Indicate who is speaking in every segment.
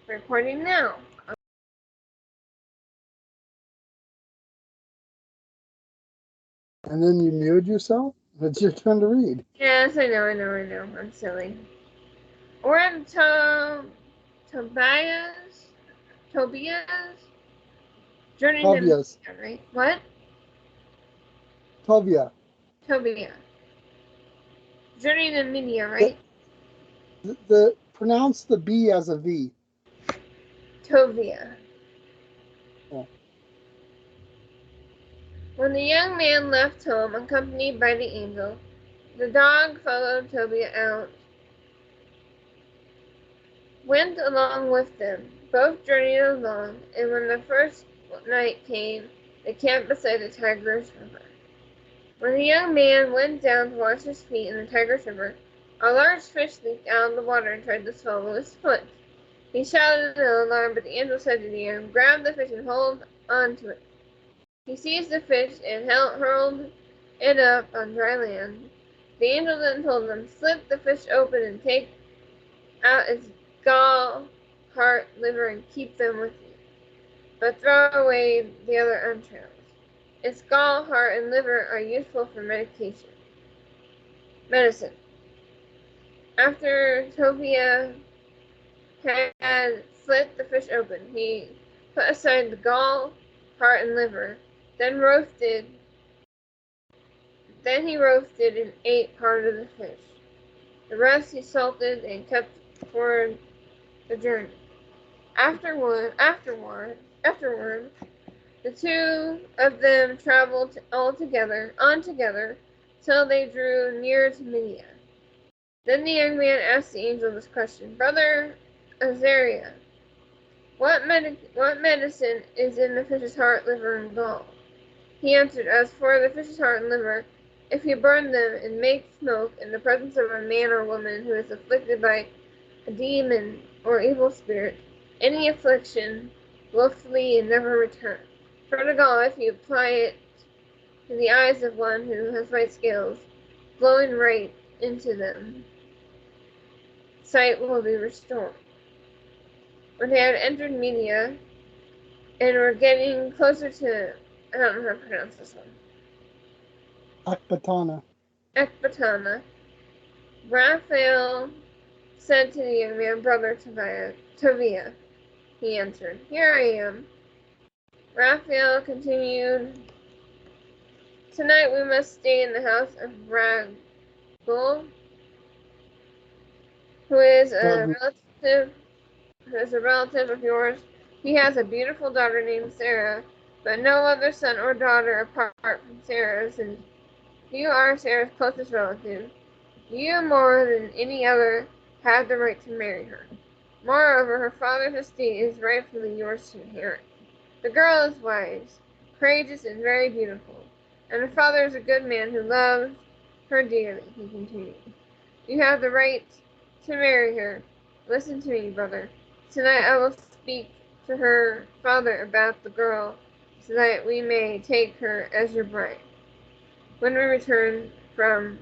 Speaker 1: Recording now.
Speaker 2: And then you muted yourself? It's your turn to read.
Speaker 1: Yes, I know. I'm silly. We're in Tobias? Journey to
Speaker 2: Tovias.
Speaker 1: Media, right? What?
Speaker 2: Tovia.
Speaker 1: Tobia. Journey to Media,
Speaker 2: The,
Speaker 1: right?
Speaker 2: pronounce the B as a V.
Speaker 1: Tovia.
Speaker 2: Yeah.
Speaker 1: When the young man left home, accompanied by the angel, the dog followed Tobia out, went along with them. Both journeyed along, and when the first night came, they camped beside the Tigris River. When the young man went down to wash his feet in the Tigris River, a large fish leaped out of the water and tried to swallow his foot. He shouted in alarm, but the angel said to him, "Grab the fish and hold on to it." He seized the fish and hurled it up on dry land. The angel then told him, "Slip the fish open and take out its gall, heart, liver, and keep them with you. But throw away the other entrails. Its gall, heart, and liver are useful for medicine." After Tobia had slit the fish open, he put aside the gall, heart, and liver. Then he roasted and ate part of the fish. The rest he salted and kept for the journey. Afterward, the two of them traveled on together, till they drew near to Midia. Then the young man asked the angel this question: "Brother Azariah, what medicine is in the fish's heart, liver, and gall?" He answered, "As for the fish's heart and liver, if you burn them and make smoke in the presence of a man or woman who is afflicted by a demon or evil spirit, any affliction will flee and never return. For the gall, if you apply it to the eyes of one who has white scales, blowing right into them, sight will be restored." When they had entered Media and were getting closer to, I don't know how to pronounce this one,
Speaker 2: Akbatana.
Speaker 1: Ecbatana, Raphael said to the young man, "Brother Tovia." He answered, "Here I am." Raphael continued, "Tonight we must stay in the house of Ragul, who is a
Speaker 2: Ragu.
Speaker 1: relative of yours. He has a beautiful daughter named Sarah, but no other son or daughter apart from Sarah, since you are Sarah's closest relative. You, more than any other, have the right to marry her. Moreover, her father's estate is rightfully yours to inherit. The girl is wise, courageous, and very beautiful, and her father is a good man who loves her dearly," he continued. "You have the right to marry her. Listen to me, brother. Tonight I will speak to her father about the girl, so that we may take her as your bride. When we return from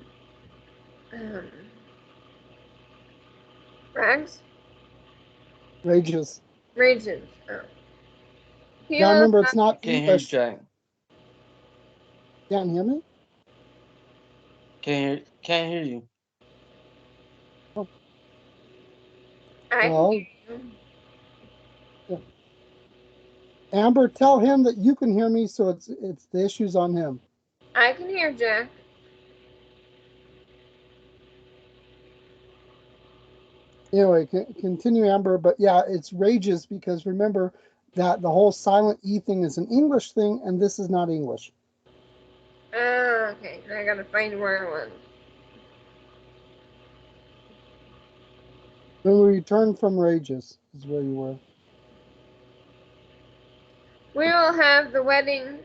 Speaker 1: um, Rags?
Speaker 2: Rages.
Speaker 1: Rages. Oh. He
Speaker 2: Yeah,
Speaker 1: will
Speaker 2: remember,
Speaker 1: have
Speaker 2: it's not
Speaker 3: Can't hear
Speaker 2: English.
Speaker 3: Jack.
Speaker 2: Can't hear me?
Speaker 3: Can't hear you.
Speaker 2: Oh,
Speaker 1: I can
Speaker 2: well,
Speaker 1: hear you.
Speaker 2: yeah. Amber, tell him that you can hear me, so it's the issue's on him.
Speaker 1: I can hear Jack.
Speaker 2: Anyway, continue, Amber. But yeah, it's rages because remember that the whole silent E thing is an English thing, and this is not English.
Speaker 1: Okay. Now I gotta find where it was.
Speaker 2: When we return from rages is where you were.
Speaker 1: We will have the wedding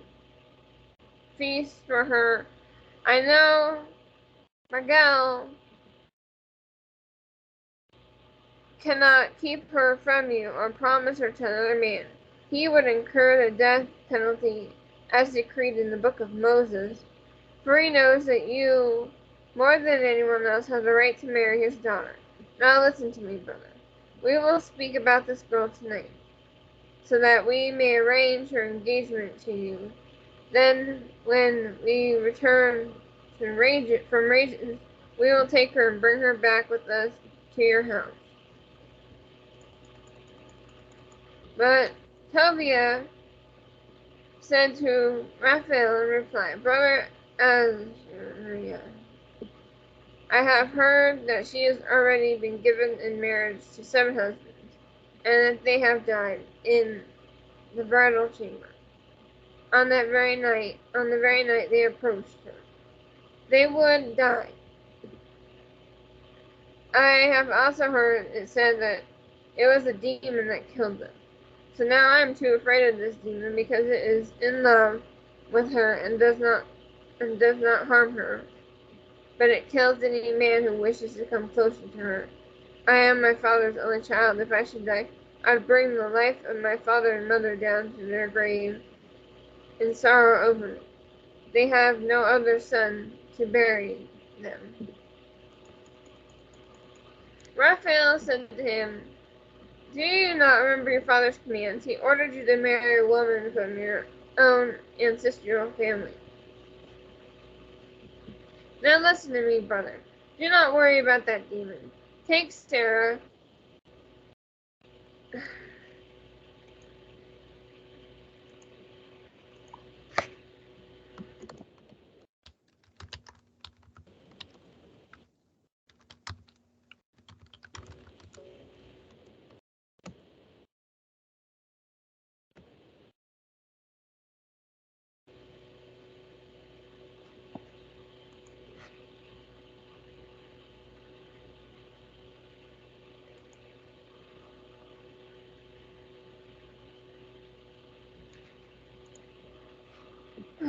Speaker 1: feast for her. I know Miguel cannot keep her from you or promise her to another man. He would incur the death penalty as decreed in the book of Moses, for he knows that you, more than anyone else, have the right to marry his daughter. Now listen to me, brother. We will speak about this girl tonight, so that we may arrange her engagement to you. Then, when we return from Rages, we will take her and bring her back with us to your house. But Tovia said to Raphael in reply, Brother Azariah, I have heard that she has already been given in marriage to 7 husbands, and that they have died in the bridal chamber. On the very night they approached her, they would die. I have also heard it said that it was a demon that killed them. So now I am too afraid of this demon because it is in love with her and does not harm her, but it kills any man who wishes to come closer to her. I am my father's only child. If I should die, I'd bring the life of my father and mother down to their grave in sorrow over it. They have no other son to bury them. Raphael said to him, Do you not remember your father's commands? He ordered you to marry a woman from your own ancestral family. Now listen to me, brother. Do not worry about that demon. Take Sarah.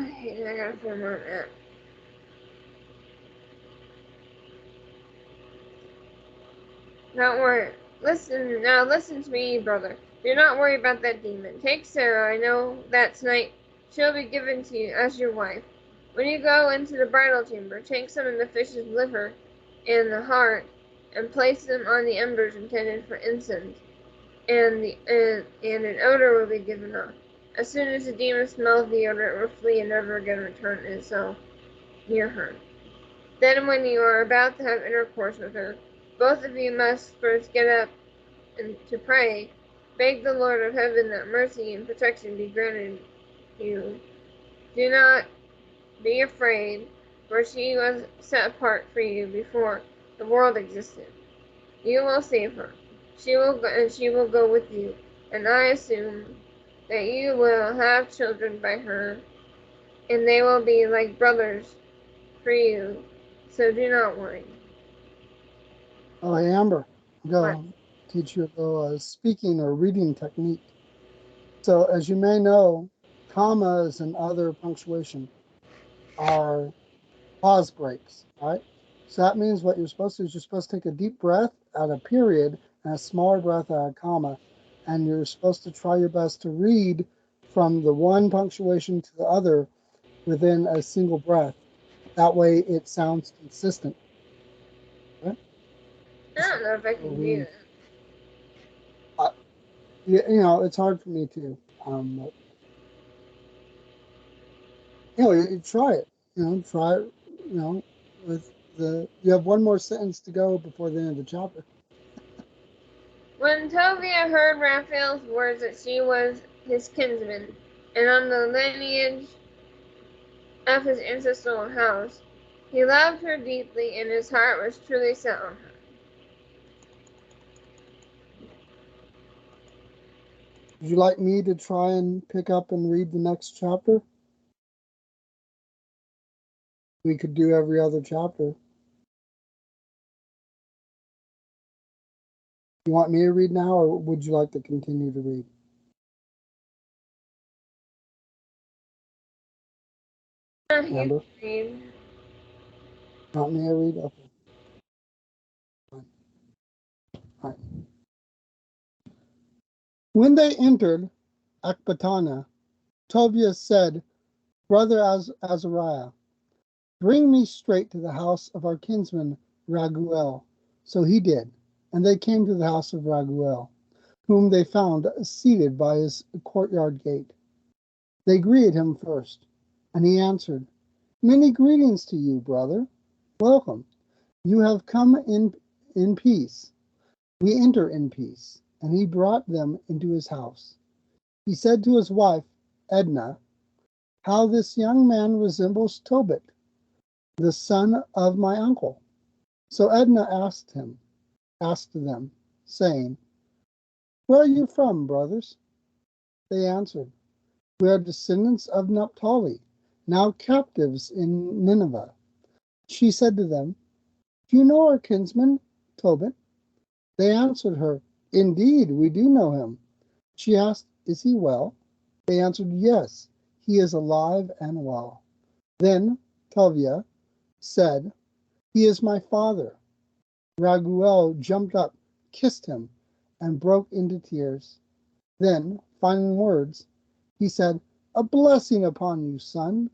Speaker 1: I gotta film on that. Don't worry. Listen to me, brother. Do not worry about that demon. Take Sarah. I know that tonight she'll be given to you as your wife. When you go into the bridal chamber, take some of the fish's liver and the heart, and place them on the embers intended for incense, and an odor will be given off. As soon as the demon smells the odor, it will flee and never again return itself near her. Then, when you are about to have intercourse with her, both of you must first get up and to pray. Beg the Lord of heaven that mercy and protection be granted you. Do not be afraid, for she was set apart for you before the world existed. You will save her. She will go with you, and I assume that you will have children by her, and they will be like brothers for you. So do not worry.
Speaker 2: Oh, hey, Amber, I'm
Speaker 1: What?
Speaker 2: going to teach you a little speaking or reading technique. So, as you may know, commas and other punctuation are pause breaks, right? So that means what you're supposed to do is you're supposed to take a deep breath at a period and a smaller breath at a comma. And you're supposed to try your best to read from the one punctuation to the other within a single breath. That way it sounds consistent, right?
Speaker 1: I don't know if I
Speaker 2: So
Speaker 1: can do that.
Speaker 2: it's hard for me too. But, you try it. Try it. With you have one more sentence to go before the end of the chapter.
Speaker 1: When Tovia heard Raphael's words that she was his kinsman, and on the lineage of his ancestral house, he loved her deeply, and his heart was truly set on her.
Speaker 2: Would you like me to try and pick up and read the next chapter? We could do every other chapter. You want me to read now, or would you like to continue to read?
Speaker 1: You
Speaker 2: Amber,
Speaker 1: can read.
Speaker 2: you want me to read? Okay, fine. All right. When they entered Akbatana, Tobias said, Brother Azariah, bring me straight to the house of our kinsman Raguel. So he did. and they came to the house of Raguel, whom they found seated by his courtyard gate. They greeted him first, and he answered, "Many greetings to you, brother. Welcome. You have come in peace. We enter in peace." And he brought them into his house. He said to his wife, Edna, "How this young man resembles Tobit, the son of my uncle." So Edna asked them, saying, "Where are you from, brothers?" They answered, "We are descendants of Naphtali, now captives in Nineveh." She said to them, "Do you know our kinsman, Tobit?" They answered her, "Indeed, we do know him." She asked, "Is he well?" They answered, "Yes, he is alive and well." Then Tovia said, "He is my father." Raguel jumped up, kissed him, and broke into tears. Then, finding words, he said, "A blessing upon you, son.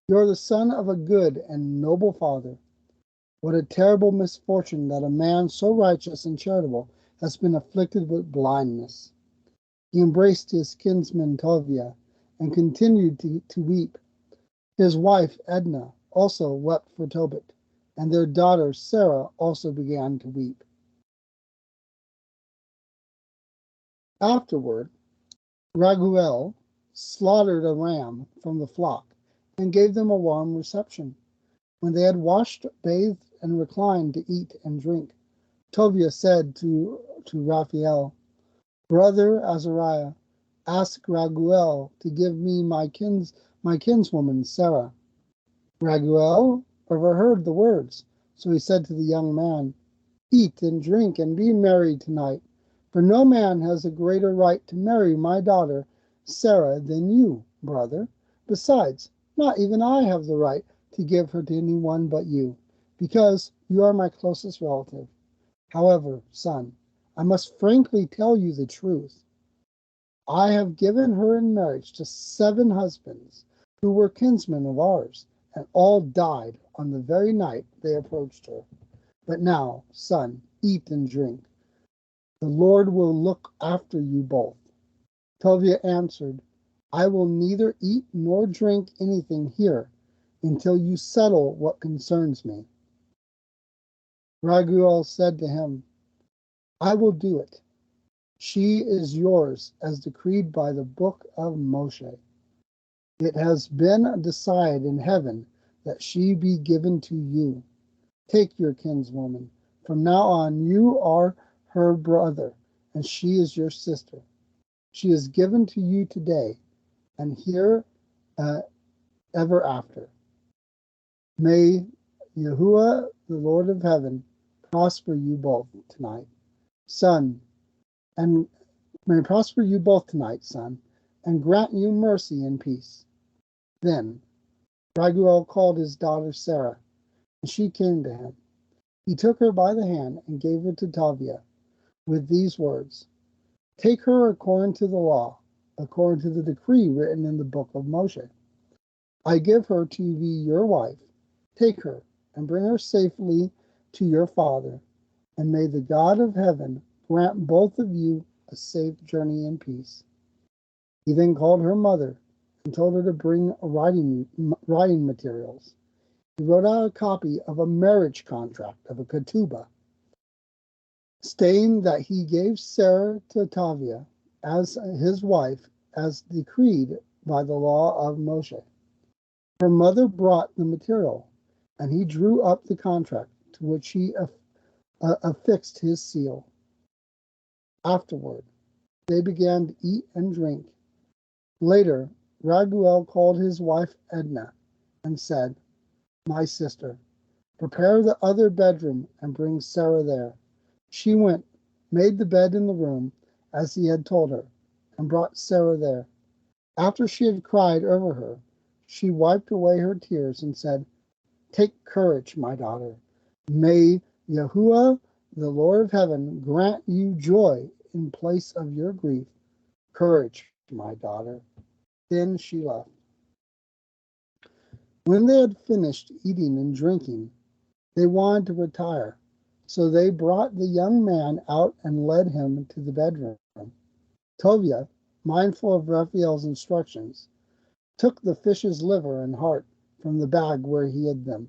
Speaker 2: You're the son of a good and noble father. What a terrible misfortune that a man so righteous and charitable has been afflicted with blindness." He embraced his kinsman Tovia and continued to weep. His wife Edna also wept for Tobit, and their daughter Sarah also began to weep. Afterward, Raguel slaughtered a ram from the flock and gave them a warm reception. When they had washed, bathed, and reclined to eat and drink, Tovia said to Raphael, "Brother Azariah, ask Raguel to give me my kinswoman Sarah." Raguel overheard the words, so he said to the young man, "Eat and drink and be merry tonight, for no man has a greater right to marry my daughter Sarah than you, brother. Besides, not even I have the right to give her to anyone but you, because you are my closest relative. However, son, I must frankly tell you the truth. I have given her in marriage to 7 husbands who were kinsmen of ours, and all died on the very night they approached her. But now, son, eat and drink. The Lord will look after you both." Tovia answered, "I will neither eat nor drink anything here until you settle what concerns me." Raguel said to him, "I will do it. She is yours as decreed by the book of Moshe. It has been decided in heaven that she be given to you. Take your kinswoman. From now on you are her brother, and she is your sister. She is given to you today, and here uh, ever after. May Yahuwah, the Lord of heaven, prosper you both tonight, son, and may prosper you both tonight, son, and grant you mercy and peace." Then Raguel called his daughter Sarah, and she came to him. He took her by the hand and gave her to Tavia with these words, "Take her according to the law, according to the decree written in the book of Moshe. I give her to be your wife. Take her and bring her safely to your father, and may the God of heaven grant both of you a safe journey in peace." He then called her mother and told her to bring writing materials. He wrote out a copy of a marriage contract of a ketubah, stating that he gave Sarah to Tavia as his wife as decreed by the law of Moshe. Her mother brought the material, and he drew up the contract to which he affixed his seal. Afterward, they began to eat and drink. Later, Raguel called his wife Edna and said, "My sister, prepare the other bedroom and bring Sarah there." She went, made the bed in the room as he had told her, and brought Sarah there. After she had cried over her, she wiped away her tears and said, "Take courage, my daughter. May Yahuwah, the Lord of heaven, grant you joy in place of your grief. Courage, my daughter." Then she left. When they had finished eating and drinking, they wanted to retire. So they brought the young man out and led him to the bedroom. Tovia, mindful of Raphael's instructions, took the fish's liver and heart from the bag where he had them,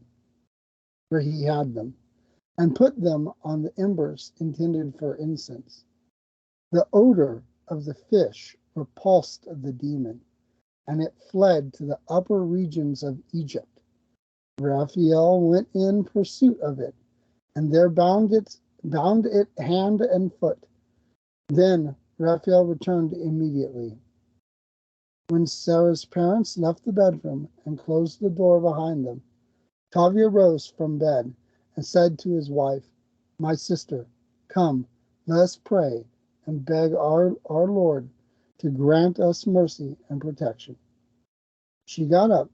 Speaker 2: and put them on the embers intended for incense. The odor of the fish repulsed the demon, and it fled to the upper regions of Egypt. Raphael went in pursuit of it, and there bound it hand and foot. Then Raphael returned immediately. When Sarah's parents left the bedroom and closed the door behind them, Tavia rose from bed and said to his wife, "My sister, come, let us pray and beg our Lord to grant us mercy and protection." She got up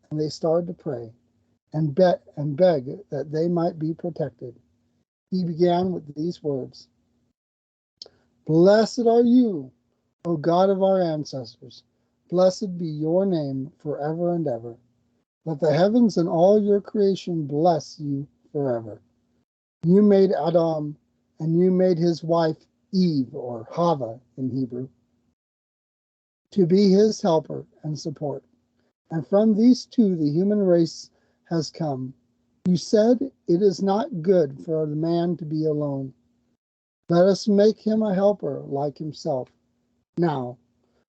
Speaker 2: and they started to pray and beg that they might be protected. He began with these words: "Blessed are you, O God of our ancestors. Blessed be your name forever and ever. Let the heavens and all your creation bless you forever. You made Adam, and you made his wife Eve, or Hava in Hebrew, to be his helper and support. And from these two the human race has come. You said it is not good for the man to be alone. Let us make him a helper like himself. Now,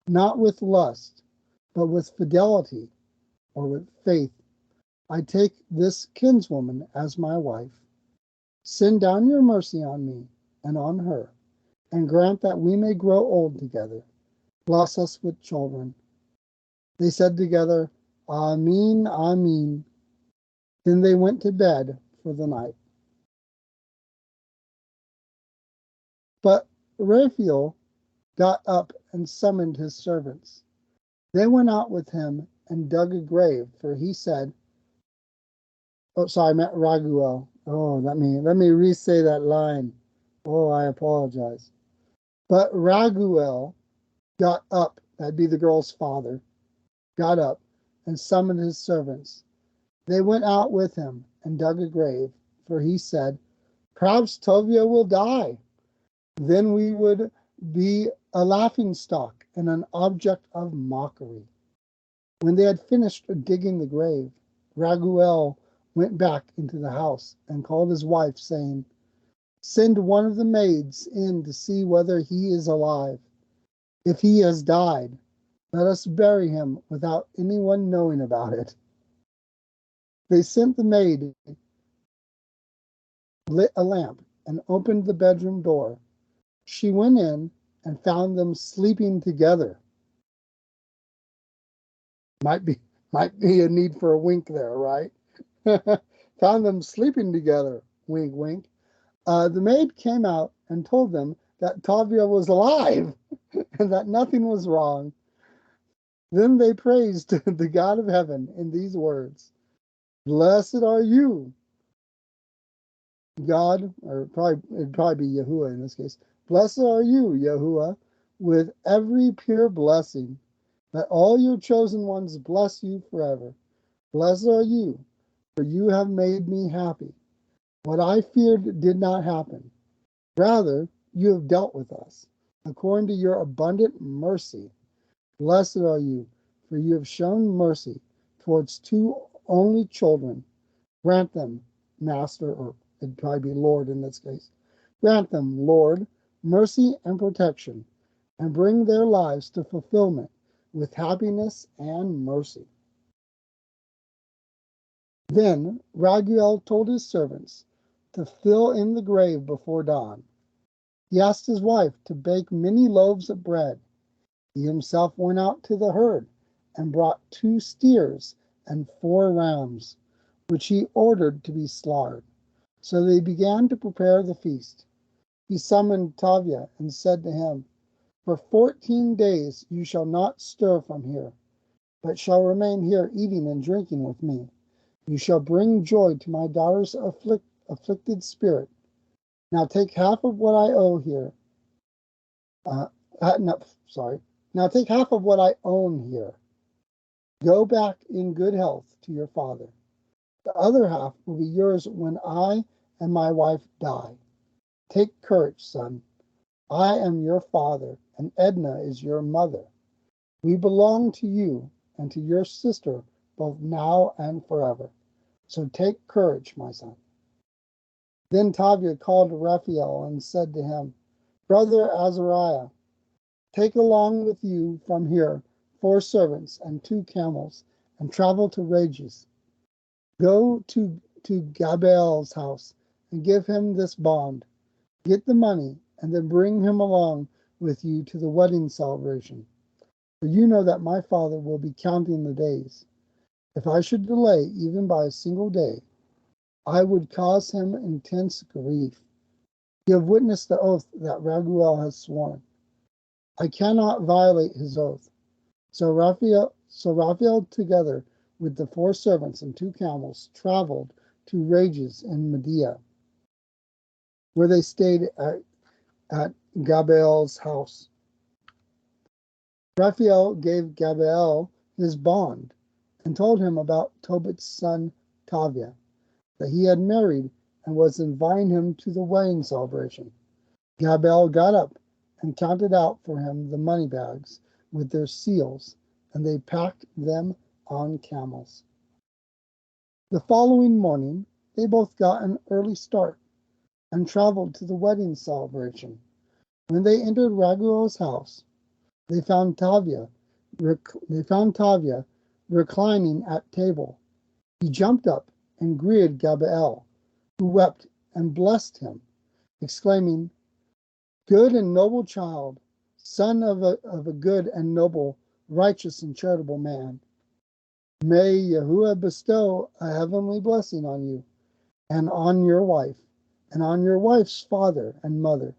Speaker 2: not with lust, but with fidelity, or with faith, I take this kinswoman as my wife. Send down your mercy on me and on her, and grant that we may grow old together. Bless us with children." They said together, "Amen, Amen." Then they went to bed for the night. But Raphael got up and summoned his servants. They went out with him and dug a grave, for he said, oh, sorry, I meant Raguel. Oh, let me re-say that line. Oh, I apologize. But Raguel got up, that'd be the girl's father, got up and summoned his servants. They went out with him and dug a grave, for he said, "Perhaps Tovia will die. Then we would be a laughingstock and an object of mockery." When they had finished digging the grave, Raguel went back into the house and called his wife, saying, "Send one of the maids in to see whether he is alive. If he has died, let us bury him without anyone knowing about it." They sent the maid, lit a lamp, and opened the bedroom door. She went in and found them sleeping together. Might be might be a need for a wink there, right? Found them sleeping together. Wink, wink. The maid came out and told them that Tavia was alive and that nothing was wrong. Then they praised the God of heaven in these words: "Blessed are you, God," or it'd probably be Yahuwah in this case. "Blessed are you, Yahuwah, with every pure blessing. Let all your chosen ones bless you forever. Blessed are you, for you have made me happy. What I feared did not happen. Rather, you have dealt with us according to your abundant mercy. Blessed are you, for you have shown mercy towards two only children. Grant them, Master," or it'd probably be Lord in this case. "Grant them, Lord, mercy and protection, and bring their lives to fulfillment with happiness and mercy." Then Raguel told his servants to fill in the grave before dawn. He asked his wife to bake many loaves of bread. He himself went out to the herd and brought 2 steers and 4 rams, which he ordered to be slaughtered. So they began to prepare the feast. He summoned Tavia and said to him, "For 14 days you shall not stir from here, but shall remain here eating and drinking with me. You shall bring joy to my daughter's afflicted spirit. Now take half of what I owe here. Uh, no, sorry. Now take half of what I own here. Go back in good health to your father. The other half will be yours when I and my wife die. Take courage, son. I am your father, and Edna is your mother. We belong to you and to your sister both now and forever. So take courage, my son. Then Tavia called Raphael and said to him, Brother Azariah, take along with you from here 4 servants and 2 camels, and travel to Rages. Go to Gabriel's house and give him this bond. Get the money, and then bring him along with you to the wedding celebration. For you know that my father will be counting the days. If I should delay even by a single day, I would cause him intense grief. You have witnessed the oath that Raguel has sworn. I cannot violate his oath. So Raphael, together with the 4 servants and 2 camels, traveled to Rages in Media, where they stayed at Gabriel's house. Raphael gave Gabriel his bond and told him about Tobit's son Tavia, that he had married and was inviting him to the wedding celebration. Gabriel got up and counted out for him the money bags with their seals, and they packed them on camels. The following morning, they both got an early start and traveled to the wedding celebration. When they entered Raguel's house, they found Tavia reclining at table. He jumped up and greeted Gabriel, who wept and blessed him, exclaiming, Good and noble child, son of a good and noble, righteous and charitable man. May Yahuwah bestow a heavenly blessing on you and on your wife and on your wife's father and mother.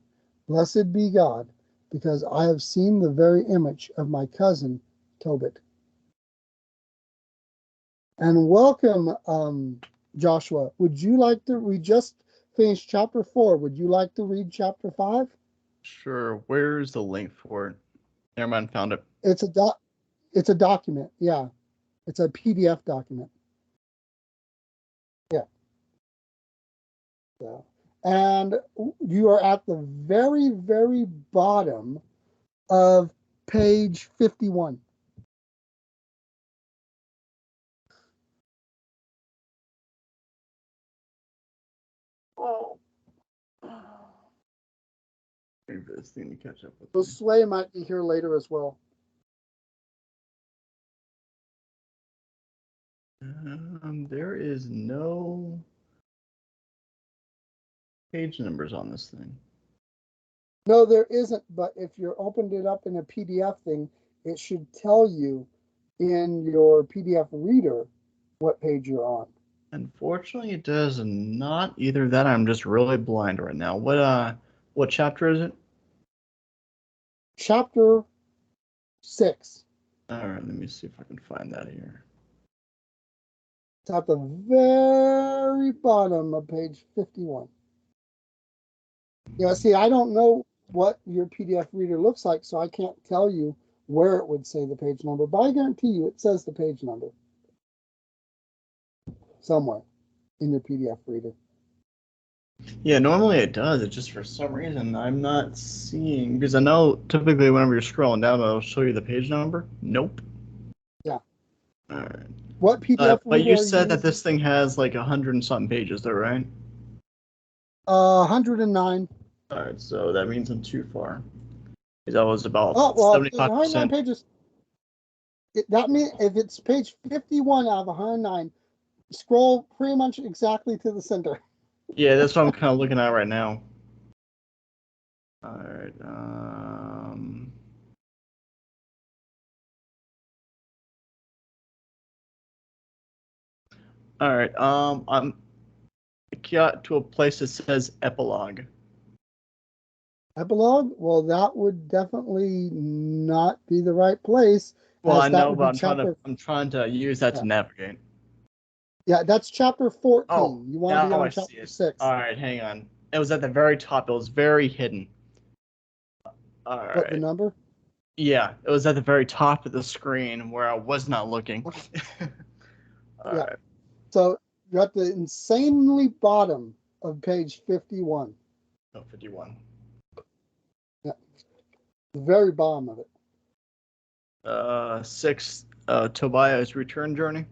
Speaker 2: Blessed be God, because I have seen the very image of my cousin Tobit. And welcome, Joshua. Would you like to? We just finished chapter 4. Would you like to read chapter 5?
Speaker 3: Sure. Where's the link for it? Never mind, found it.
Speaker 2: It's a document. Yeah, it's a PDF document. Yeah. So, and you are at the very, very bottom of page 51. Oh.
Speaker 3: Maybe this thing to catch up with.
Speaker 2: Josue might be here later as well.
Speaker 3: There is no page numbers on this thing.
Speaker 2: No, there isn't, but if you opened it up in a PDF thing, it should tell you in your PDF reader what page you're on.
Speaker 3: Unfortunately, it does not. Either that, I'm just really blind right now. What chapter is it?
Speaker 2: Chapter 6.
Speaker 3: All right, let me see if I can find that here.
Speaker 2: It's at the very bottom of page 51. Yeah, see, I don't know what your PDF reader looks like, so I can't tell you where it would say the page number, but I guarantee you it says the page number somewhere in your PDF reader.
Speaker 3: Yeah, normally it does. It's just for some reason I'm not seeing, because I know typically whenever you're scrolling down, it'll show you the page number. Nope.
Speaker 2: Yeah.
Speaker 3: All right.
Speaker 2: What PDF
Speaker 3: But
Speaker 2: reader
Speaker 3: you
Speaker 2: are
Speaker 3: said that
Speaker 2: using?
Speaker 3: this thing has like 100 and something pages, though, right?
Speaker 2: 109.
Speaker 3: All right, so that means I'm too far. That was about
Speaker 2: Oh, well,
Speaker 3: 75%.
Speaker 2: 109 pages. That means if it's page 51 out of 109, scroll pretty much exactly to the center.
Speaker 3: Yeah, that's what I'm kind of looking at right now. All right. All right. I'm got to a place that says epilogue.
Speaker 2: Epilogue? Well, that would definitely not be the right place.
Speaker 3: Well, I
Speaker 2: That
Speaker 3: know,
Speaker 2: would
Speaker 3: but
Speaker 2: be chapter.
Speaker 3: I'm trying to use that to navigate.
Speaker 2: Yeah, that's chapter 14.
Speaker 3: Oh,
Speaker 2: You want to be
Speaker 3: now I
Speaker 2: on
Speaker 3: see
Speaker 2: chapter
Speaker 3: it.
Speaker 2: 6.
Speaker 3: All right, hang on. It was at the very top. It was very hidden. All right.
Speaker 2: What, the number?
Speaker 3: Yeah, it was at the very top of the screen where I was not looking.
Speaker 2: Okay.
Speaker 3: All
Speaker 2: Yeah.
Speaker 3: right.
Speaker 2: So you're at the insanely bottom of page 51.
Speaker 3: Oh, 51.
Speaker 2: Yeah, the very bottom of it.
Speaker 3: 6, Tobiah's return journey.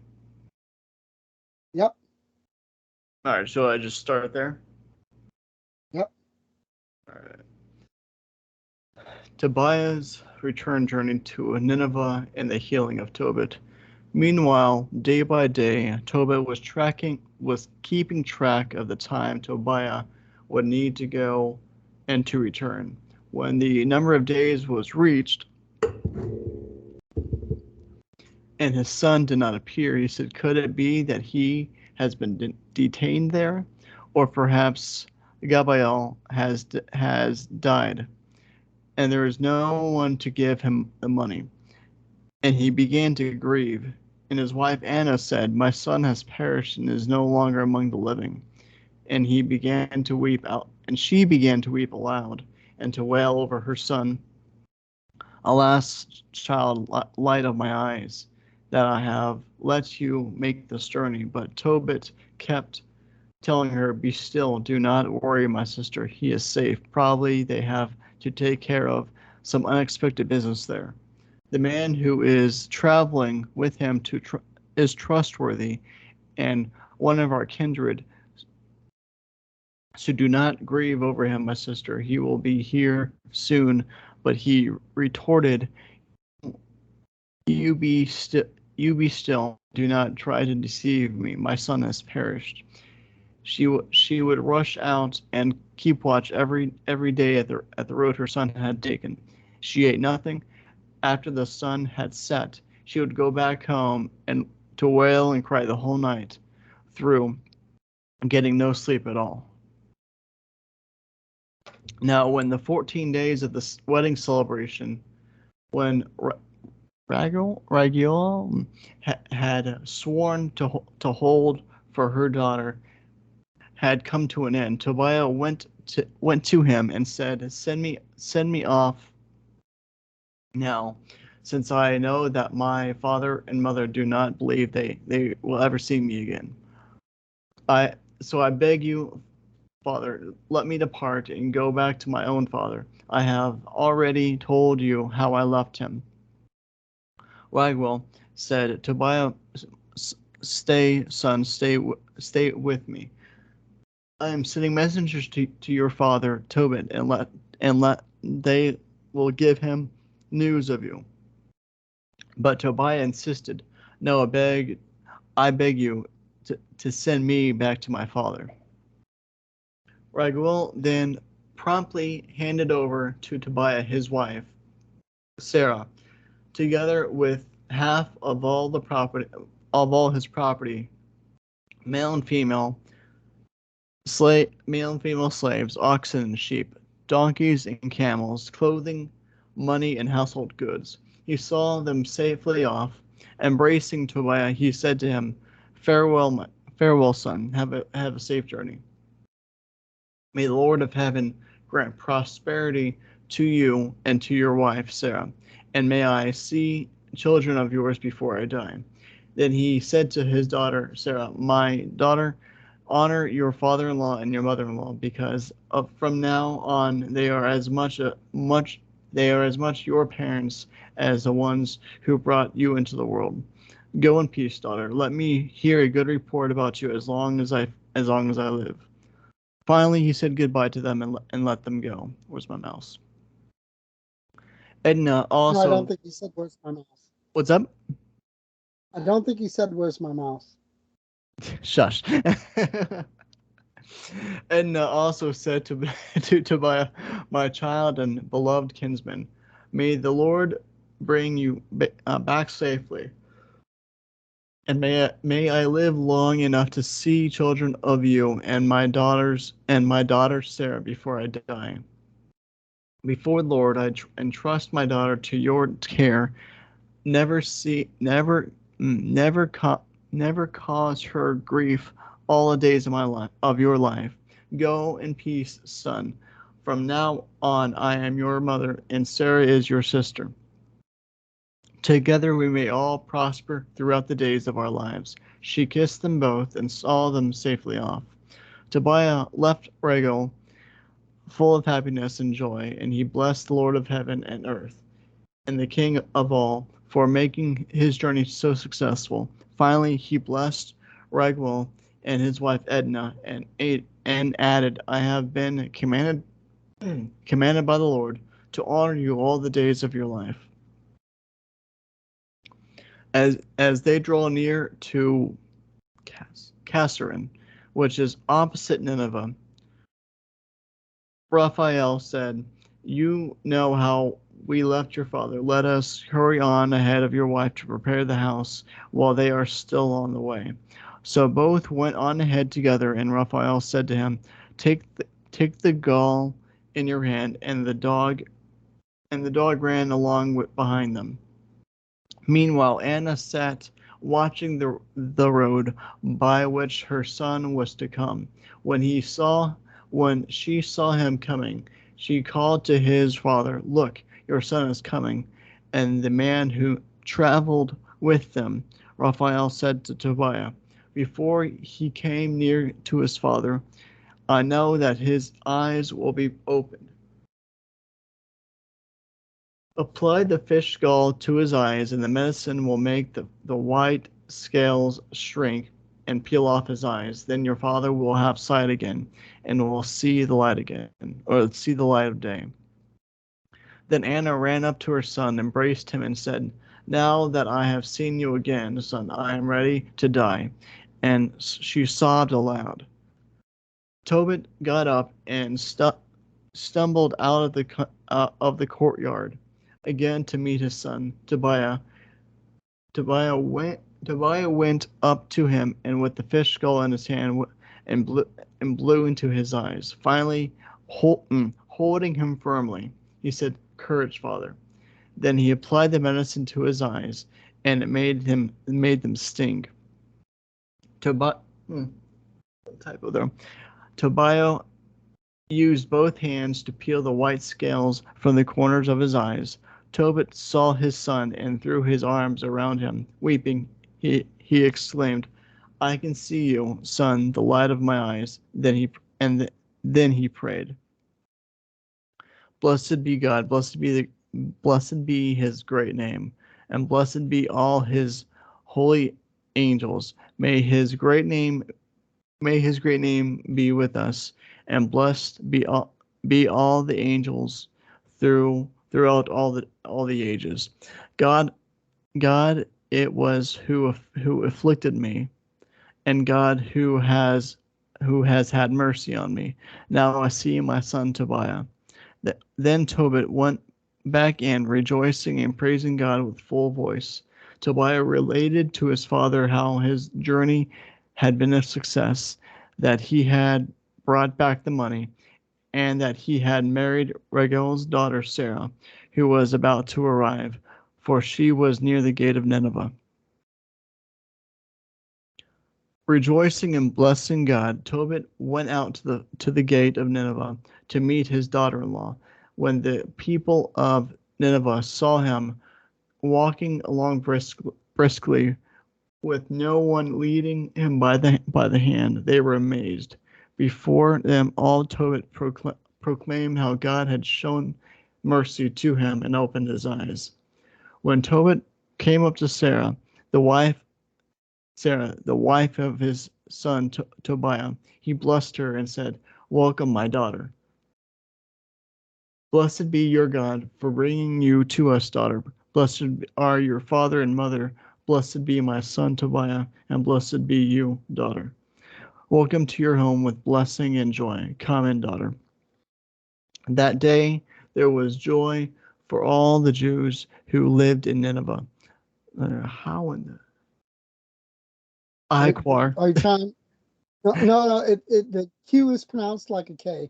Speaker 2: Yep.
Speaker 3: All right, so I just start there.
Speaker 2: Yep.
Speaker 3: All right. Tobiah's return journey to Nineveh and the healing of Tobit. Meanwhile, day by day, Tobit was keeping track of the time Tobiah would need to go and to return. When the number of days was reached and his son did not appear, he said, "Could it be that he has been detained there? Or perhaps Gabriel has died, and there is no one to give him the money." And he began to grieve. And his wife Anna said, "My son has perished and is no longer among the living." And he began to weep out, and she began to weep aloud and to wail over her son. "Alas, child, light of my eyes, that I have let you make this journey." But Tobit kept telling her, "Be still, do not worry, my sister. He is safe. Probably they have to take care of some unexpected business there. The man who is traveling with him is trustworthy and one of our kindred. So do not grieve over him, my sister. He will be here soon." But he retorted, You be still. Do not try to deceive me. My son has perished." She would rush out and keep watch every day at the road her son had taken. She ate nothing. After the sun had set, she would go back home and to wail and cry the whole night through, getting no sleep at all. Now, when the 14 days of the wedding celebration, when Raguel had sworn to hold for her daughter, had come to an end, Tobiah went to him and said, Send me off now, since I know that my father and mother do not believe they will ever see me again. I beg you, Father, let me depart and go back to my own father. I have already told you how I left him." Raguel said, "Tobiah, stay, son, stay with me. I am sending messengers to your father Tobit, and let they will give him news of you." But Tobiah insisted, "No, I beg you to send me back to my father." Raguel then promptly handed over to Tobiah his wife, Sarah, together with half of all his property, male and female, male and female slaves, oxen and sheep, donkeys and camels, clothing, money, and household goods. He saw them safely off. Embracing Tobiah, he said to him, Farewell, son. Have a safe journey. May the Lord of heaven grant prosperity to you and to your wife, Sarah, and may I see children of yours before I die." Then he said to his daughter, Sarah, "My daughter, honor your father-in-law and your mother-in-law, because from now on they are as much your parents as the ones who brought you into the world. Go in peace, daughter. Let me hear a good report about you as long as I live." Finally, he said goodbye to them and let them go. Where's my mouse? Edna
Speaker 2: No, I don't
Speaker 3: also.
Speaker 2: think he said, "Where's my mouse?"
Speaker 3: What's up?
Speaker 2: I don't think he said, "Where's my mouse?"
Speaker 3: Shush. Edna also said to Tobiah, "My child and beloved kinsman, may the Lord bring you back safely, and may I live long enough to see children of you and my daughter Sarah before I die. Before the Lord, I entrust my daughter to your care. Never see, never, never, never cause her grief all the days of my life, of your life. Go in peace, son. From now on, I am your mother, and Sarah is your sister. Together we may all prosper throughout the days of our lives." She kissed them both and saw them safely off. Tobiah left Regal full of happiness and joy, and he blessed the Lord of heaven and earth, and the King of all, for making his journey so successful. Finally, he blessed Raguel and his wife Edna, and added, I have been commanded by the Lord to honor you all the days of your life. As they draw near to Kasserin, which is opposite Nineveh, Raphael said, You know how we left your father. Let us hurry on ahead of your wife to prepare the house while they are still on the way. So both went on ahead together, and Raphael said to him, Take the gall in your hand, and the dog ran along behind them. Meanwhile, Anna sat watching the road by which her son was to come. When she saw him coming, she called to his father, Look, your son is coming. And the man who traveled with them, Raphael said to Tobiah, before he came near to his father, I know that his eyes will be opened. Apply the fish gall to his eyes, and the medicine will make the white scales shrink and peel off his eyes. Then your father will have sight again, and will see the light again, or see the light of day. Then Anna ran up to her son, embraced him, and said, Now that I have seen you again, son, I am ready to die. And she sobbed aloud. Tobit got up and stumbled out of the courtyard again to meet his son. Tobiah went up to him, and with the fish skull in his hand, and blew into his eyes. Finally, holding him firmly, he said, Courage, father. Then he applied the medicine to his eyes, and it made them sting. Typo there. Tobiah used both hands to peel the white scales from the corners of his eyes. Tobit saw his son and threw his arms around him. Weeping, he exclaimed, I can see you, son, the light of my eyes. Then he prayed. Blessed be God, blessed be his great name, and blessed be all his holy angels. May his great name be with us, and blessed be all the angels throughout all the ages. God it was who afflicted me, and God who has had mercy on me. Now I see my son Tobiah. Then Tobit went back in, rejoicing and praising God with full voice. Tobiah related to his father how his journey had been a success, that he had brought back the money, and that he had married Raguel's daughter Sarah, who was about to arrive, for she was near the gate of Nineveh. Rejoicing and blessing God, Tobit went out to the gate of Nineveh to meet his daughter-in-law. When the people of Nineveh saw him walking along briskly with no one leading him by the hand, they were amazed. Before them all Tobit proclaimed how God had shown mercy to him and opened his eyes. When Tobit came up to the wife the wife of his son Tobiah, he blessed her and said, Welcome, my daughter. Blessed be your God for bringing you to us, daughter. Blessed are your father and mother. Blessed be my son Tobiah, and blessed be you, daughter. Welcome to your home with blessing and joy. Come in, daughter. That day there was joy for all the Jews who lived in Nineveh. How in the Iquar.
Speaker 2: Are you trying? No. The Q is pronounced like a K.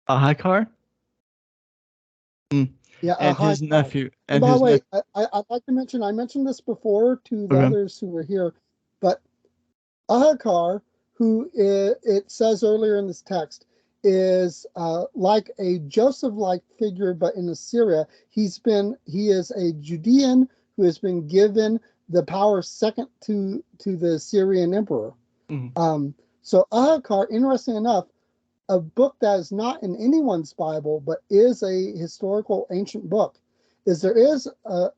Speaker 3: Ahikar?
Speaker 2: Yeah, a
Speaker 3: And
Speaker 2: high
Speaker 3: his
Speaker 2: car.
Speaker 3: nephew.
Speaker 2: And
Speaker 3: And
Speaker 2: by the
Speaker 3: his
Speaker 2: way,
Speaker 3: nephew.
Speaker 2: I'd like to mention, I mentioned this before to the
Speaker 3: Okay.
Speaker 2: others who were here, but Ahakar, who it says earlier in this text, is like a Joseph-like figure, but in Assyria. He is a Judean who has been given the power second to the Syrian emperor.
Speaker 3: Mhm.
Speaker 2: So Ahakar, interesting enough, a book that is not in anyone's Bible, but is a historical ancient book, is there is a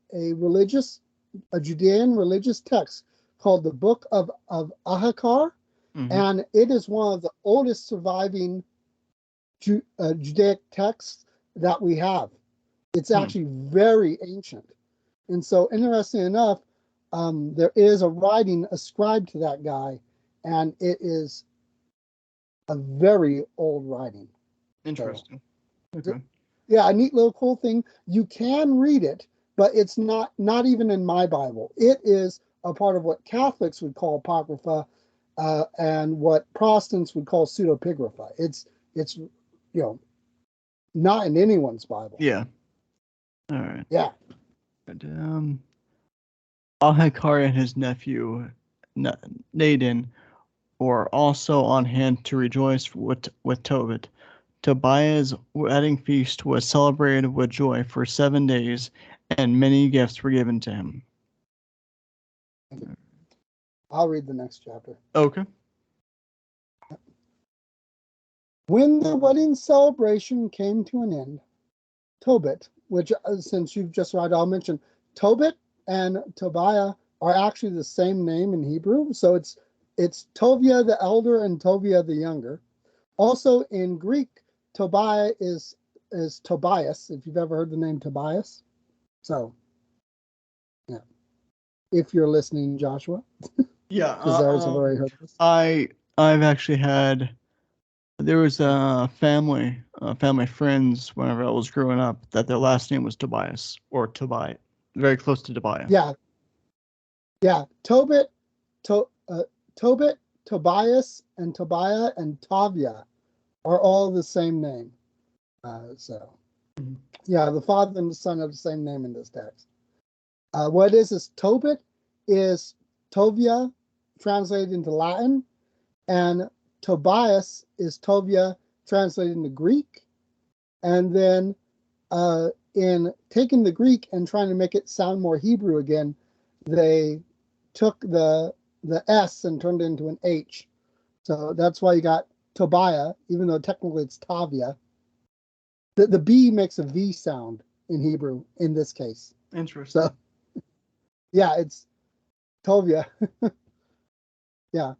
Speaker 2: Judean religious text called the Book of Ahakar, and it is one of the oldest surviving Judaic texts that we have. It's actually very ancient. And so, interesting enough, there is a writing ascribed to that guy, and it is a very old writing.
Speaker 3: Interesting.
Speaker 2: So,
Speaker 3: okay.
Speaker 2: yeah, a neat little cool thing. You can read it, but it's not even in my Bible. It is a part of what Catholics would call Apocrypha, and what Protestants would call pseudepigrapha. It's not in anyone's Bible.
Speaker 3: Yeah. All right.
Speaker 2: Yeah.
Speaker 3: But, Ahikar and his nephew Nadin were also on hand to rejoice with Tobit. Tobiah's wedding feast was celebrated with joy for 7 days, and many gifts were given to him.
Speaker 2: I'll read the next chapter.
Speaker 3: Okay.
Speaker 2: When the wedding celebration came to an end, Tobit, which, since you've just read, I'll mention, Tobit and Tobiah are actually the same name in Hebrew. So it's Tovia the elder and Tovia the younger. Also in Greek, Tobiah is Tobias, if you've ever heard the name Tobias. So, yeah. If you're listening, Joshua.
Speaker 3: Yeah.
Speaker 2: Because there's have already heard this.
Speaker 3: I've actually had. There was a family friends whenever I was growing up that their last name was Tobias or Tobiah, very close to Tobiah.
Speaker 2: Yeah. Yeah. Tobit, Tobias, and Tobiah and Tavia are all the same name. Yeah, the father and the son have the same name in this text. What it is Tobit is Tovia translated into Latin, and Tobias is Tovia translated into Greek. And then in taking the Greek and trying to make it sound more Hebrew again, they took the S and turned it into an H. So that's why you got Tobiah, even though technically it's Tavia. The B makes a V sound in Hebrew in this case.
Speaker 3: Interesting.
Speaker 2: So, yeah, it's Tovia. Yeah.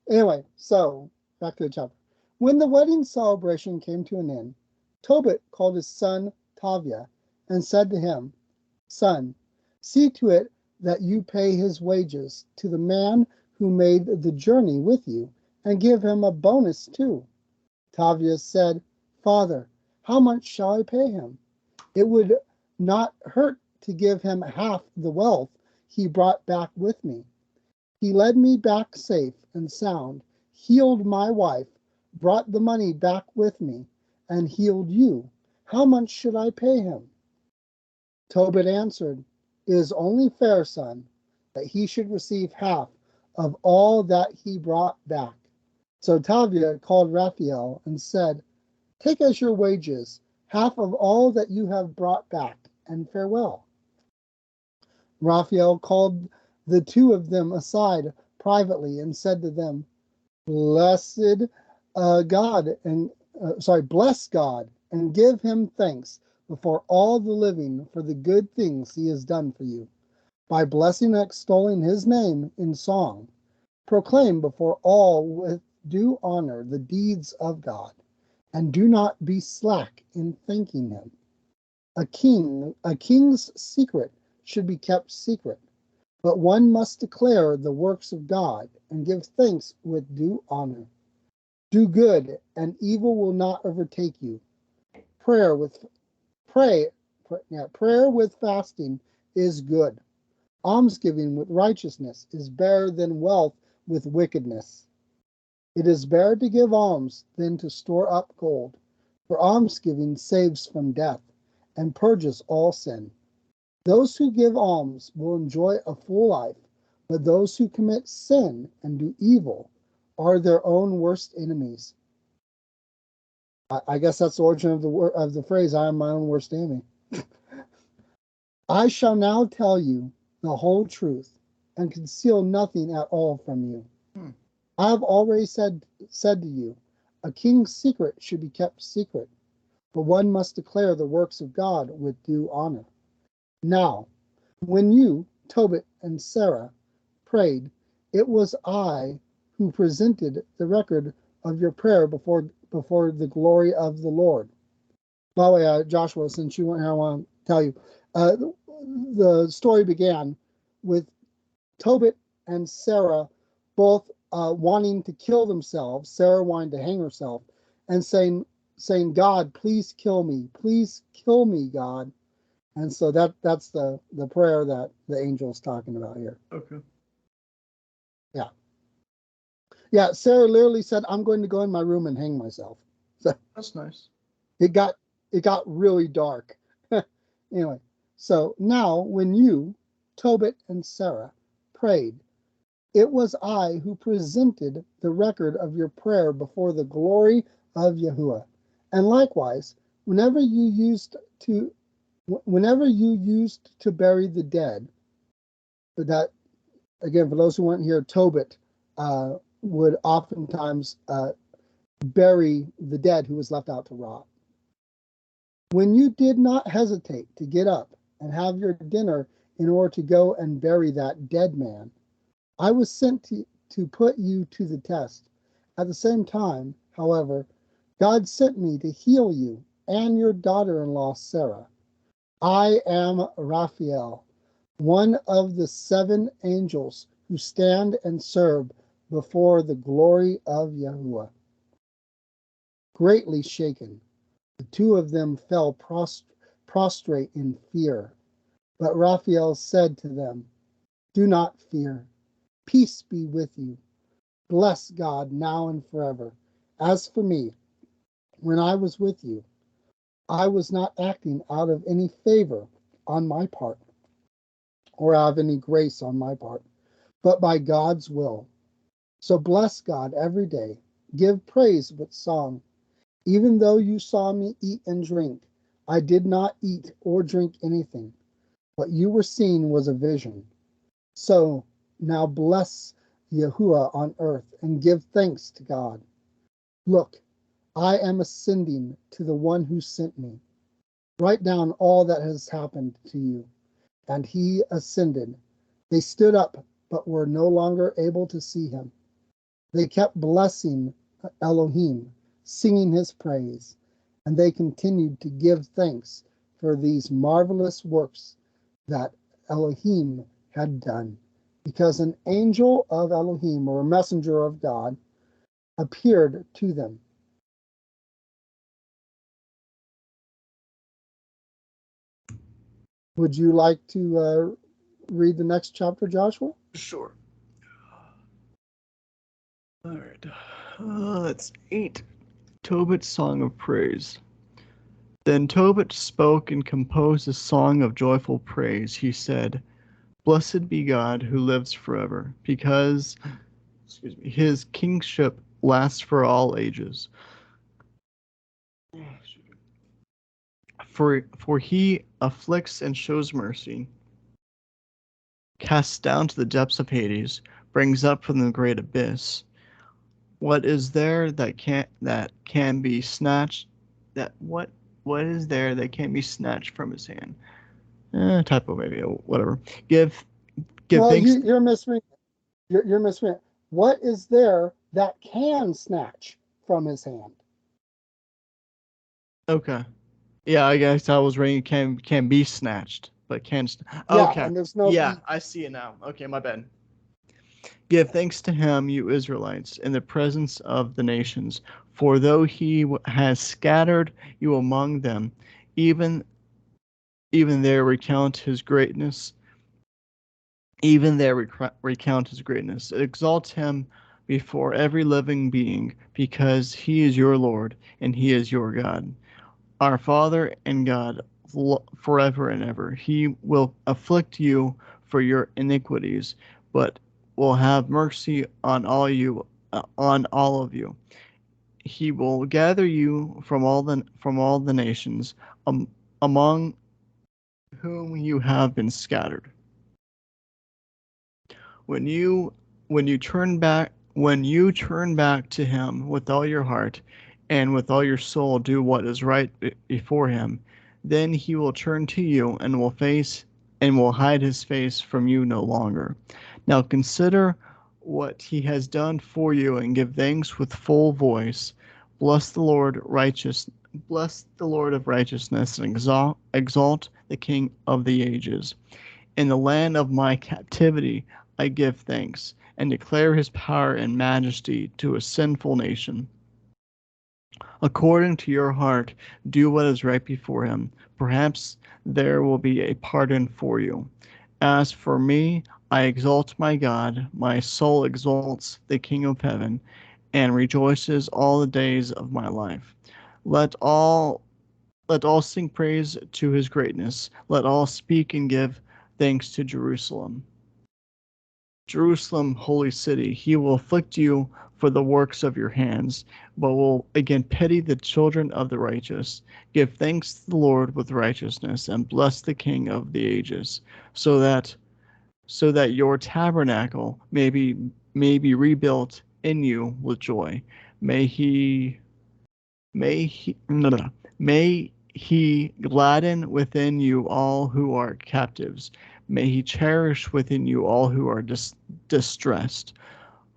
Speaker 2: Anyway, so back to the chapter. When the wedding celebration came to an end, Tobit called his son Tavia and said to him, Son, see to it that you pay his wages to the man who made the journey with you, and give him a bonus too. Tavia said, Father, how much shall I pay him? It would not hurt to give him half the wealth he brought back with me. He led me back safe and sound, healed my wife, brought the money back with me, and healed you. How much should I pay him? Tobit answered, It is only fair, son, that he should receive half of all that he brought back. So Tavia called Raphael and said, Take as your wages half of all that you have brought back, and farewell. Raphael called the two of them aside privately and said to them, Blessed God, and bless God, and give him thanks before all the living for the good things he has done for you. By blessing and extolling his name in song, proclaim before all with due honor the deeds of God, and do not be slack in thanking him. A king's secret should be kept secret, but one must declare the works of God and give thanks with due honor. Do good, and evil will not overtake you. Prayer with fasting is good. Almsgiving with righteousness is better than wealth with wickedness. It is better to give alms than to store up gold, for almsgiving saves from death and purges all sin. Those who give alms will enjoy a full life, but those who commit sin and do evil are their own worst enemies. I guess that's the origin of the phrase, I am my own worst enemy. I shall now tell you the whole truth and conceal nothing at all from you. I have already said to you, a king's secret should be kept secret, but one must declare the works of God with due honor. Now, when you, Tobit and Sarah, prayed, it was I who presented the record of your prayer before the glory of the Lord. By the way, Joshua, since you weren't here, I want to tell you, uh, the story began with Tobit and Sarah both wanting to kill themselves, Sarah wanting to hang herself, and saying, God, please kill me, God. And so that's the prayer that the angel's talking about here.
Speaker 3: Okay.
Speaker 2: Yeah. Yeah, Sarah literally said, I'm going to go in my room and hang myself. So
Speaker 3: That's nice.
Speaker 2: it got really dark. Anyway, so now when you, Tobit and Sarah, prayed, it was I who presented the record of your prayer before the glory of Yahuwah. And likewise, whenever you used to bury the dead, that again, for those who weren't here, Tobit would oftentimes bury the dead who was left out to rot. When you did not hesitate to get up and have your dinner in order to go and bury that dead man, I was sent to put you to the test. At the same time, however, God sent me to heal you and your daughter-in-law Sarah. I am Raphael, one of the 7 angels who stand and serve before the glory of Yahuwah. Greatly shaken, the 2 of them fell prostrate in fear. But Raphael said to them, do not fear. Peace be with you. Bless God now and forever. As for me, when I was with you, I was not acting out of any favor on my part, or out of any grace on my part, but by God's will. So bless God every day. Give praise with song. Even though you saw me eat and drink, I did not eat or drink anything. What you were seeing was a vision. So now bless Yahuwah on earth and give thanks to God. Look, I am ascending to the one who sent me. Write down all that has happened to you. And he ascended. They stood up, but were no longer able to see him. They kept blessing Elohim, singing his praise, and they continued to give thanks for these marvelous works that Elohim had done, because an angel of Elohim, or a messenger of God, appeared to them. Would you like to read the next chapter, Joshua?
Speaker 3: Sure. All right. That's 8. Tobit's Song of Praise. Then Tobit spoke and composed a song of joyful praise. He said, Blessed be God who lives forever, because his kingship lasts for all ages. For he afflicts and shows mercy, casts down to the depths of Hades, brings up from the great abyss. What is there that can be snatched? What is there that can be snatched from his hand? Typo maybe, whatever. Give
Speaker 2: Well,
Speaker 3: thanks.
Speaker 2: you're misreading. You're misreading. What is there that can snatch from his hand?
Speaker 3: Okay. Yeah, I guess I was reading can be snatched, but can.
Speaker 2: Yeah,
Speaker 3: Okay.
Speaker 2: and there's no
Speaker 3: Yeah, I see it now. Okay, my bad. Give thanks to him, you Israelites, in the presence of the nations, for though he has scattered you among them, even there recount his greatness. Even there recount his greatness. Exalt him before every living being, because he is your Lord and he is your God, our Father and God, forever and ever. He will afflict you for your iniquities, but will have mercy on all of you. He will gather you from all the nations, among whom you have been scattered. When you turn back When you turn back to him with all your heart and with all your soul do what is right before him, then he will turn to you and will hide his face from you no longer. Now consider what he has done for you and give thanks with full voice. Bless the Lord righteous Bless the Lord of righteousness and exalt the King of the ages. In the land of my captivity I give thanks, and declare his power and majesty to a sinful nation. According to your heart, do what is right before him. Perhaps there will be a pardon for you. As for me, I exalt my God. My soul exalts the King of heaven and rejoices all the days of my life. Let all let all sing praise to his greatness. Let all speak and give thanks to Jerusalem. Jerusalem, holy city, he will afflict you for the works of your hands, but will again pity the children of the righteous. Give thanks to the Lord with righteousness, and bless the King of the ages, so that your tabernacle may be rebuilt in you with joy. May he May he, no, no, no. May he gladden within you all who are captives. May he cherish within you all who are distressed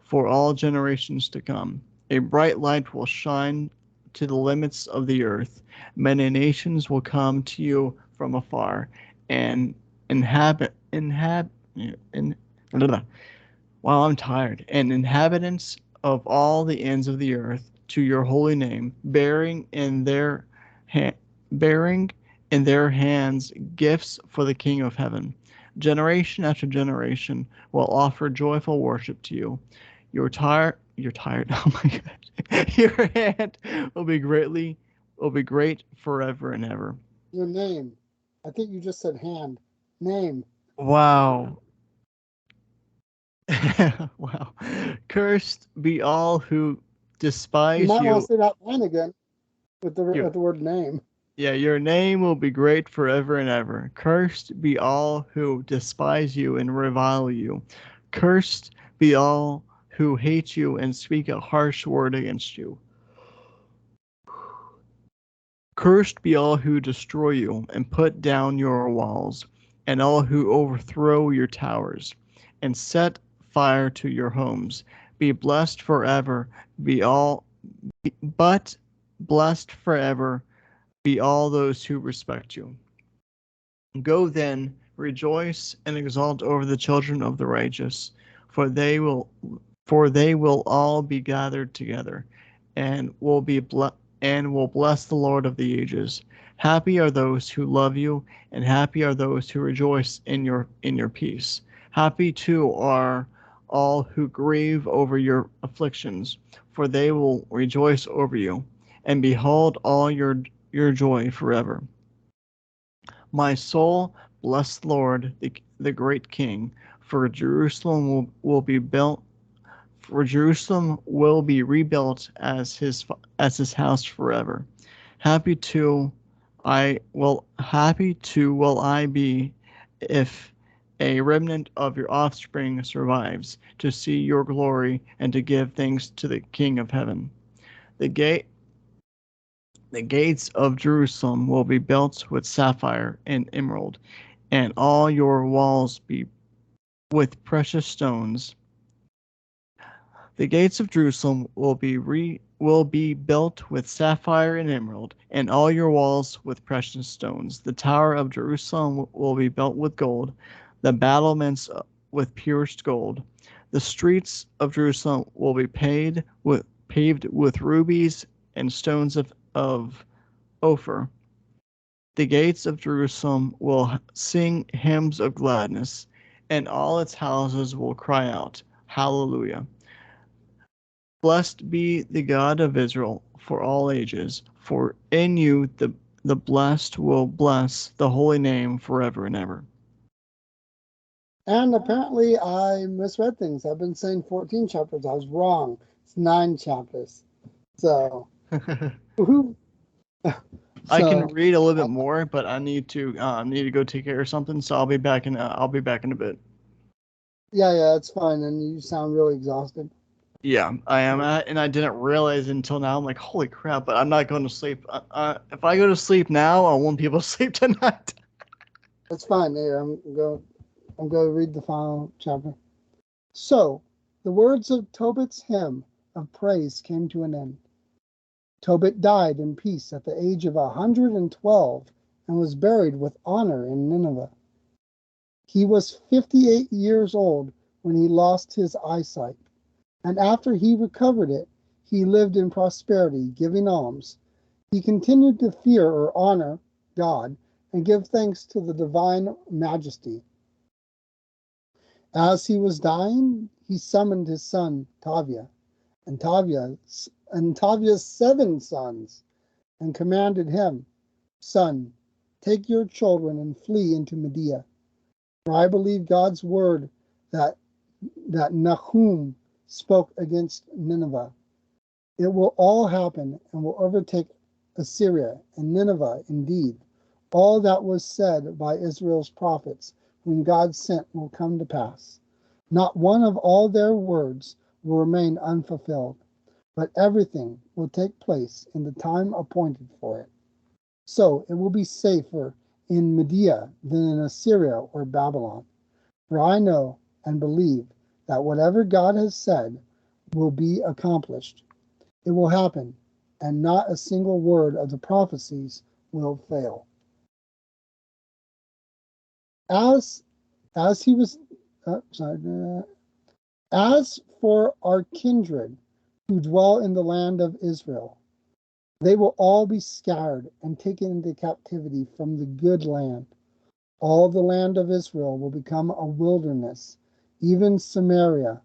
Speaker 3: for all generations to come. A bright light will shine to the limits of the earth. Many nations will come to you from afar and inhabit in, Wow, I'm tired. And inhabitants of all the ends of the earth to your holy name, ha- bearing in their hands gifts for the King of heaven. Generation after generation will offer joyful worship to you. You're tired. Oh my God. Your hand will be great forever and ever.
Speaker 2: Your name. I think you just said hand. Name.
Speaker 3: Wow. Wow. Cursed be all who
Speaker 2: You
Speaker 3: despise
Speaker 2: might want to
Speaker 3: you.
Speaker 2: say that line again
Speaker 3: Your,
Speaker 2: with the word name.
Speaker 3: yeah, your name will be great forever and ever. Cursed be all who despise you and revile you. Cursed be all who hate you and speak a harsh word against you. Cursed be all who destroy you and put down your walls, and all who overthrow your towers, and set fire to your homes. Be blessed forever, be all but blessed forever be all those who respect you. Go then, rejoice and exult over the children of the righteous, for they will all be gathered together, and will bless the Lord of the ages. Happy are those who love you, and happy are those who rejoice in your peace. Happy too are all who grieve over your afflictions, for they will rejoice over you, and behold all your joy forever. My soul, bless the Lord, the great King, for will be built. For Jerusalem will be rebuilt as his house forever. Happy too will I be if a remnant of your offspring survives to see your glory and to give thanks to the King of heaven. The gate the gates of Jerusalem will be built with sapphire and emerald, and all your walls be with precious stones. The gates of Jerusalem will be built with sapphire and emerald, and all your walls with precious stones. The tower of Jerusalem will be built with gold, the battlements with purest gold. The streets of Jerusalem will be paved with rubies and stones of Ophir. The gates of Jerusalem will sing hymns of gladness, and all its houses will cry out, Hallelujah. Blessed be the God of Israel for all ages, for in you the blessed will bless the holy name forever and ever.
Speaker 2: And apparently I misread things. I've been saying 14 chapters. I was wrong. It's 9 chapters. So, woohoo.
Speaker 3: I can
Speaker 2: So,
Speaker 3: read a little bit more, but I need to go take care of something, so I'll be back in a bit.
Speaker 2: yeah, it's fine. And you sound really exhausted.
Speaker 3: Yeah, I am at, and I didn't realize until now. I'm like, holy crap! But I'm not going to sleep. If I go to sleep now, I won't be able to sleep tonight.
Speaker 2: That's fine. There, I'm going to read the final chapter. So, the words of Tobit's hymn of praise came to an end. Tobit died in peace at the age of 112 and was buried with honor in Nineveh. He was 58 years old when he lost his eyesight, and after he recovered it, he lived in prosperity, giving alms. He continued to fear or honor God and give thanks to the divine majesty. As he was dying, he summoned his son Tavia and Tavia's 7 sons and commanded him, Son, take your children and flee into Media. For I believe God's word that Nahum spoke against Nineveh. It will all happen and will overtake Assyria and Nineveh indeed. All that was said by Israel's prophets, whom God sent, will come to pass. Not one of all their words will remain unfulfilled, but everything will take place in the time appointed for it. So it will be safer in Media than in Assyria or Babylon. For I know and believe that whatever God has said will be accomplished. It will happen, and not a single word of the prophecies will fail. As as he was, sorry, as for our kindred who dwell in the land of Israel, they will all be scattered and taken into captivity from the good land. All the land of Israel will become a wilderness, even Samaria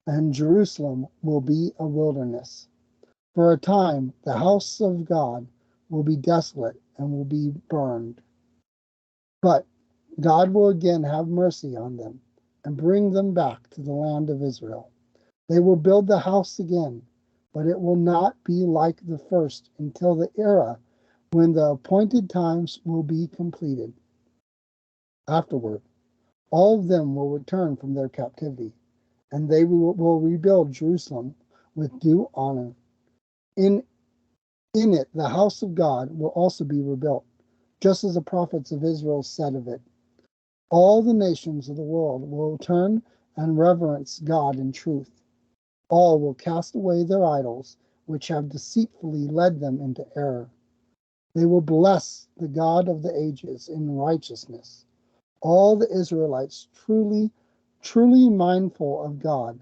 Speaker 2: and Jerusalem will be a wilderness. For a time, the house of God will be desolate and will be burned. But God will again have mercy on them and bring them back to the land of Israel. They will build the house again, but it will not be like the first until the era when the appointed times will be completed. Afterward, all of them will return from their captivity, and they will rebuild Jerusalem with due honor. In In it the house of God will also be rebuilt, just as the prophets of Israel said of it. All the nations of the world will turn and reverence God in truth. All will cast away their idols, which have deceitfully led them into error. They will bless the God of the ages in righteousness. All the Israelites truly mindful of God,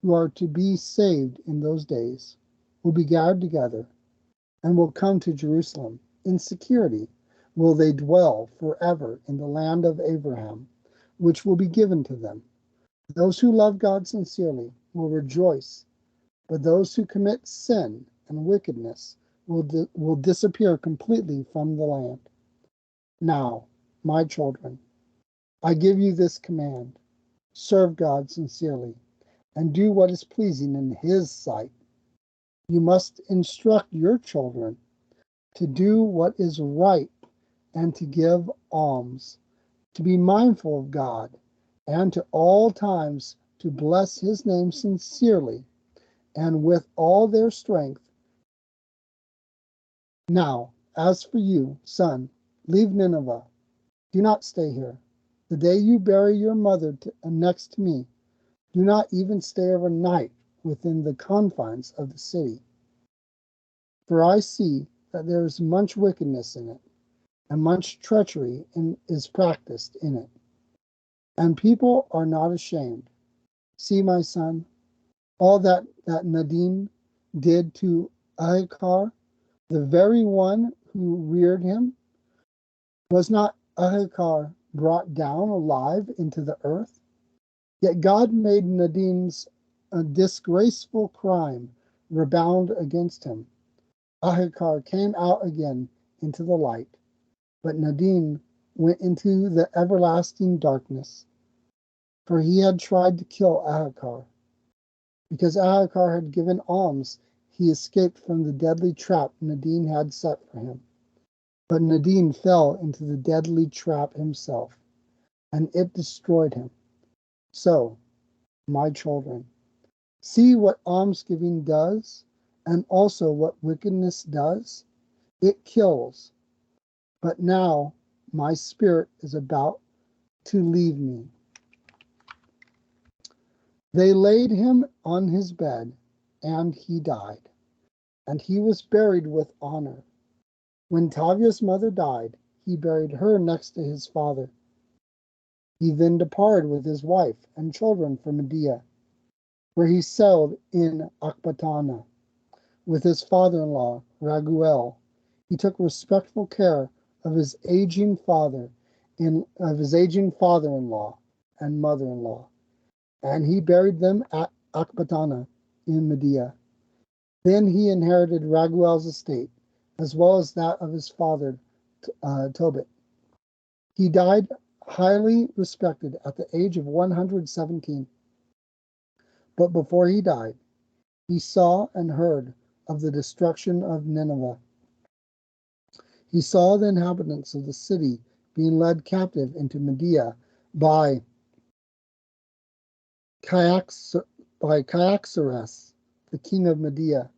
Speaker 2: who are to be saved in those days, will be gathered together and will come to Jerusalem. In security will they dwell forever in the land of Abraham, which will be given to them. Those who love God sincerely will rejoice, but those who commit sin and wickedness will disappear completely from the land. Now, my children, I give you this command: serve God sincerely and do what is pleasing in His sight. You must instruct your children to do what is right and to give alms, to be mindful of God, and to all times to bless His name sincerely and with all their strength. Now, as for you, son, leave Nineveh. Do not stay here. The day you bury your mother next to me, do not even stay overnight within the confines of the city. For I see that there is much wickedness in it, and much treachery is practiced in it. And people are not ashamed. See, my son, all that Nadine did to Ahikar, the very one who reared him. Was not Ahikar brought down alive into the earth? Yet God made Nadine's disgraceful crime rebound against him. Ahikar came out again into the light, but Nadine went into the everlasting darkness, for he had tried to kill Ahikar. Because Ahikar had given alms, he escaped from the deadly trap Nadine had set for him. But Nadine fell into the deadly trap himself, and it destroyed him. So, my children, See what almsgiving does, and also what wickedness does. It kills. But now my spirit is about to leave me. They laid him on his bed, and he died, and he was buried with honor. When Tavia's mother died, he buried her next to his father. He then departed with his wife and children for Media, where he settled in Akbatana with his father-in-law, Raguel. He took respectful care of his aging father-in-law and mother-in-law, and he buried them at Akbatana in Media. Then he inherited Raguel's estate, as well as that of his father Tobit. He died highly respected at the age of 117. But before he died, he saw and heard of the destruction of Nineveh. He saw the inhabitants of the city being led captive into Media by Cyaxares, the king of Media.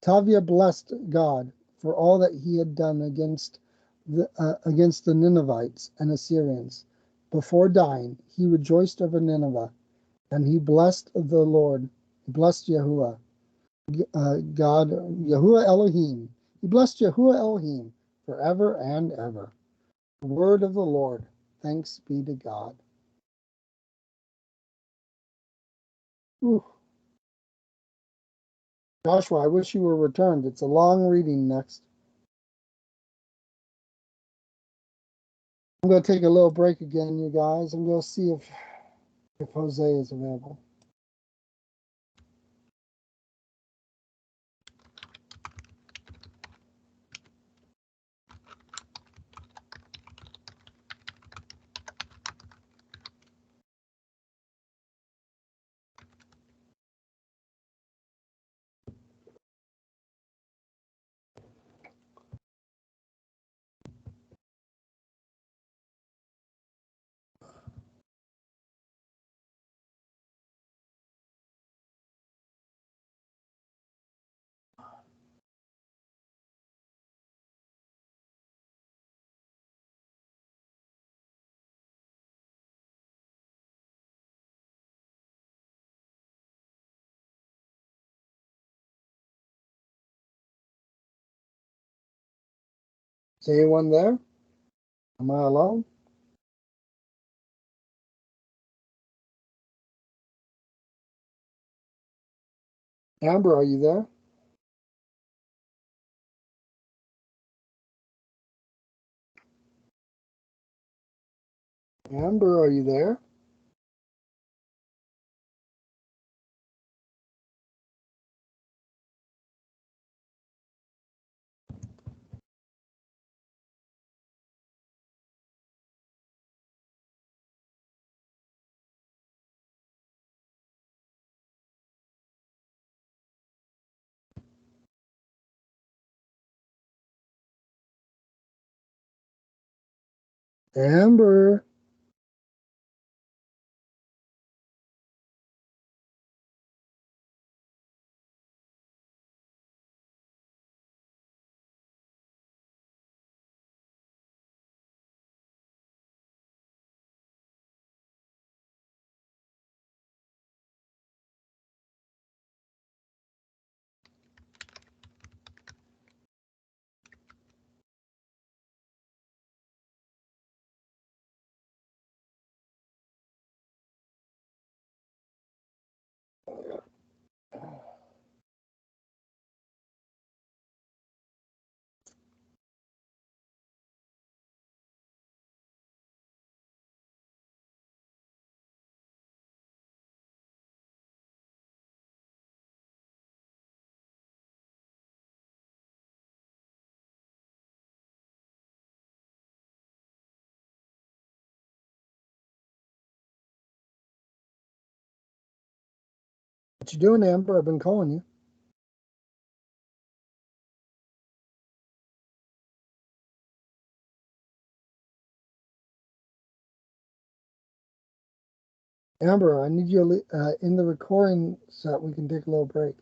Speaker 2: Tavia blessed God for all that he had done against the Ninevites and Assyrians. Before dying, he rejoiced over Nineveh, and he blessed the Lord, blessed Yahuwah, God, Yahuwah Elohim. He blessed Yahuwah Elohim forever and ever. The word of the Lord. Thanks be to God. Ooh. Joshua, I wish you were returned. It's a long reading next. I'm going to take a little break again, you guys. I'm going to see if Jose is available. Is anyone there? Am I alone? Amber, are you there? Amber, are you there? Amber. What you doing, Amber? I've been calling you. Amber, I need you in the recording so that we can take a little break.